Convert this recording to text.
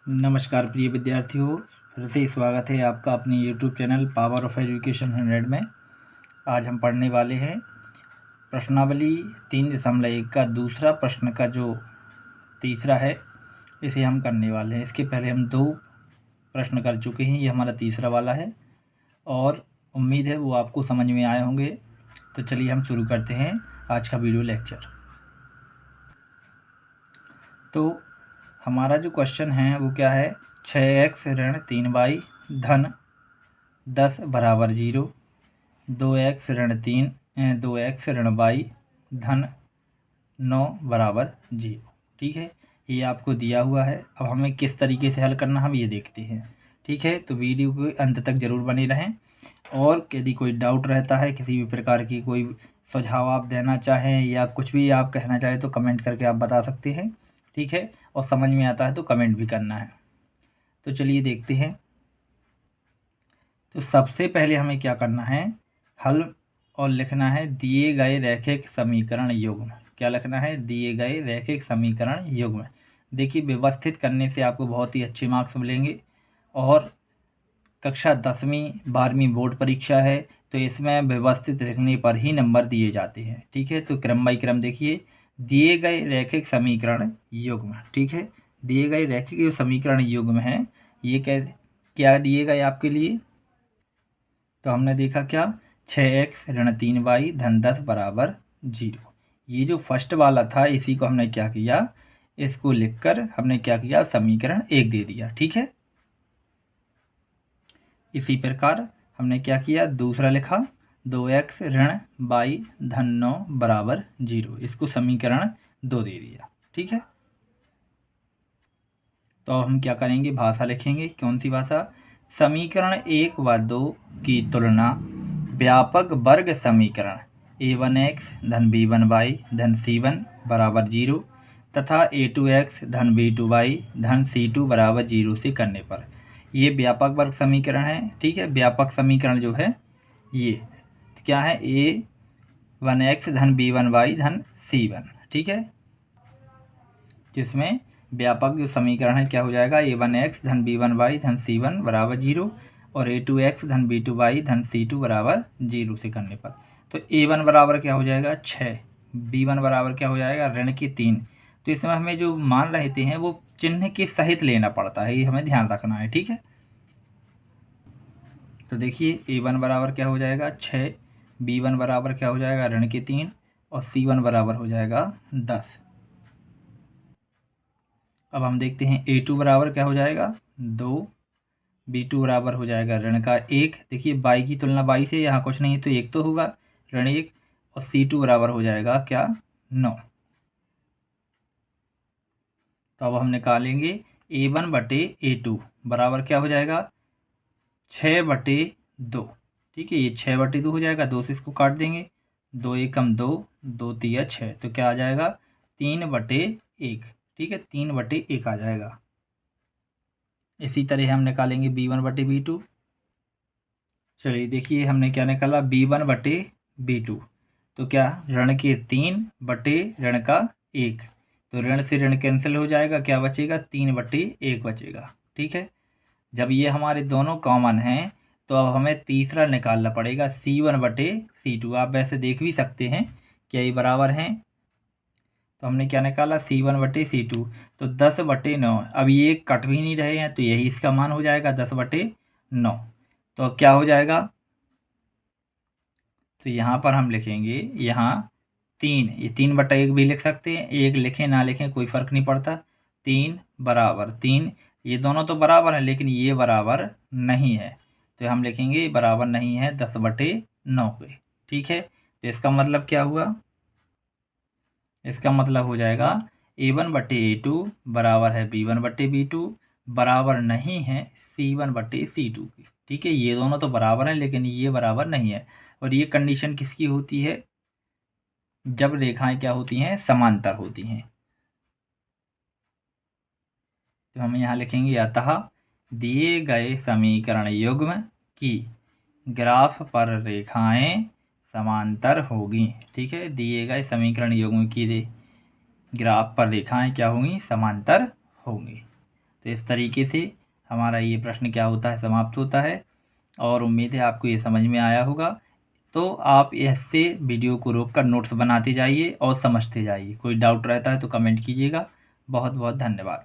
नमस्कार प्रिय विद्यार्थियों, फिर से स्वागत है आपका अपने YouTube channel power of education 100 में। आज हम पढ़ने वाले हैं प्रश्नावली 3.1 का दूसरा प्रश्न का जो तीसरा है, इसे हम करने वाले हैं। इसके पहले हम 2 प्रश्न कर चुके हैं, ये हमारा तीसरा वाला है और उम्मीद है वो आपको समझ में आए होंगे। तो चलिए हम शुरू करते हैं आज का वीडियो लेक्चर। तो हमारा जो क्वेश्चन है वो क्या है, 6x ऋण 3y धन 10 बराबर 0, 2x ऋण y धन 9 बराबर 0। ठीक है, ये आपको दिया हुआ है। अब हमें किस तरीके से हल करना हम ये देखते हैं। ठीक है, तो वीडियो के अंत तक ज़रूर बने रहें और यदि कोई डाउट रहता है, किसी भी प्रकार की कोई सुझाव आप देना चाहें या कुछ भी आप कहना चाहें तो कमेंट करके आप बता सकते हैं। ठीक है, और समझ में आता है तो कमेंट भी करना है। तो चलिए देखते हैं। तो सबसे पहले हमें क्या करना है, हल और लिखना है दिए गए रैखिक समीकरण युग्म। क्या लिखना है, दिए गए रैखिक समीकरण युग्म। देखिए, व्यवस्थित करने से आपको बहुत ही अच्छे मार्क्स मिलेंगे और कक्षा 10वीं 12वीं बोर्ड परीक्षा है तो इसमें व्यवस्थित लिखने पर ही नंबर दिए जाते हैं। ठीक है, तो क्रम बाई क्रम देखिए, दिए गए रैखिक समीकरण युग्म। ठीक है, दिए गए रैखिक जो समीकरण युग्म है ये क्या दिए गए आपके लिए। तो हमने देखा क्या, 6x ऋण 3y धन 10 बराबर 0। ये जो फर्स्ट वाला था इसी को हमने क्या किया, इसको लिखकर हमने क्या किया, समीकरण 1 दे दिया। ठीक है, इसी प्रकार हमने क्या किया, दूसरा लिखा 2x ऋण y धन 9 बराबर 0, इसको समीकरण 2 दे दिया। ठीक है, तो हम क्या करेंगे, भाषा लिखेंगे। कौन सी भाषा, समीकरण 1 व 2 की तुलना व्यापक वर्ग समीकरण a1x धन b1y धन c1 बराबर 0 तथा a2x धन b2y धन c2 बराबर 0 से करने पर, ये व्यापक वर्ग समीकरण है। ठीक है, व्यापक समीकरण जो है ये क्या है, a1x धन b1y धन c1। ठीक है, जिसमें व्यापक जो समीकरण है क्या हो जाएगा, a1x धन b1y धन c1 बराबर 0 और a2x धन b2y धन c2 बराबर 0 से करने पर, तो a1 बराबर क्या हो जाएगा 6, b1 बराबर क्या हो जाएगा ऋण के 3। तो इसमें हमें जो मान रहते हैं वो चिन्ह के सहित लेना पड़ता है, ये हमें ध्यान रखना है। ठीक है, तो देखिए a1 बराबर क्या हो जाएगा 6, b1 बराबर क्या हो जाएगा ऋण के 3 और c1 बराबर हो जाएगा 10। अब हम देखते हैं a2 बराबर क्या हो जाएगा 2, b2 बराबर हो जाएगा ऋण का 1। देखिए y की तुलना y से यहाँ कुछ नहीं तो 1 तो होगा, ऋण 1, और c2 बराबर हो जाएगा क्या 9। तो अब हम निकालेंगे a1 बटे a2 बराबर क्या हो जाएगा 6 बटे 2। ठीक है, ये 6 बटे 2 हो जाएगा, 2 से इसको काट देंगे, 2 एकम 2, 2 तिया 6, तो क्या आ जाएगा 3 बटे 1। ठीक है, 3 बटे 1 आ जाएगा। इसी तरह हम निकालेंगे b1 बटे b2। चलिए देखिए, हमने क्या निकाला b1 बटे b2, तो क्या ऋण के 3 बटे ऋण का 1, तो ऋण से ऋण कैंसिल हो जाएगा, क्या बचेगा 3 बटे 1 बचेगा। ठीक है, जब ये हमारे दोनों कॉमन हैं तो अब हमें तीसरा निकालना पड़ेगा c1 बटे c2। आप वैसे देख भी सकते हैं क्या ये बराबर हैं, तो हमने क्या निकाला c1 बटे c2, तो 10 बटे 9। अब ये कट भी नहीं रहे हैं तो यही इसका मान हो जाएगा 10 बटे 9। तो अब क्या हो जाएगा, तो यहाँ पर हम लिखेंगे यहाँ 3, ये 3 बटा 1 भी लिख सकते हैं, 1 लिखें ना लिखें कोई फ़र्क नहीं पड़ता। 3 बराबर 3, ये दोनों तो बराबर है लेकिन ये बराबर नहीं है, तो हम लिखेंगे बराबर नहीं है 10 बटे 9 के। ठीक है, तो इसका मतलब क्या हुआ, इसका मतलब हो जाएगा a1 बटे a2 बराबर है b1 बटे b2 बराबर नहीं है c1 बटे c2 की। ठीक है, ये दोनों तो बराबर हैं लेकिन ये बराबर नहीं है, और ये कंडीशन किसकी होती है, जब रेखाएं क्या होती हैं, समांतर होती हैं। तो हम यहाँ लिखेंगे अतः दिए गए समीकरण युग्म की ग्राफ पर रेखाएं समांतर होगी। ठीक है, दिए गए समीकरण युग्म की ग्राफ पर रेखाएं क्या होंगी, समांतर होंगी। तो इस तरीके से हमारा ये प्रश्न क्या होता है, समाप्त होता है। और उम्मीद है आपको ये समझ में आया होगा। तो आप ऐसे वीडियो को रोककर नोट्स बनाते जाइए और समझते जाइए। कोई डाउट रहता है तो कमेंट कीजिएगा। बहुत बहुत धन्यवाद।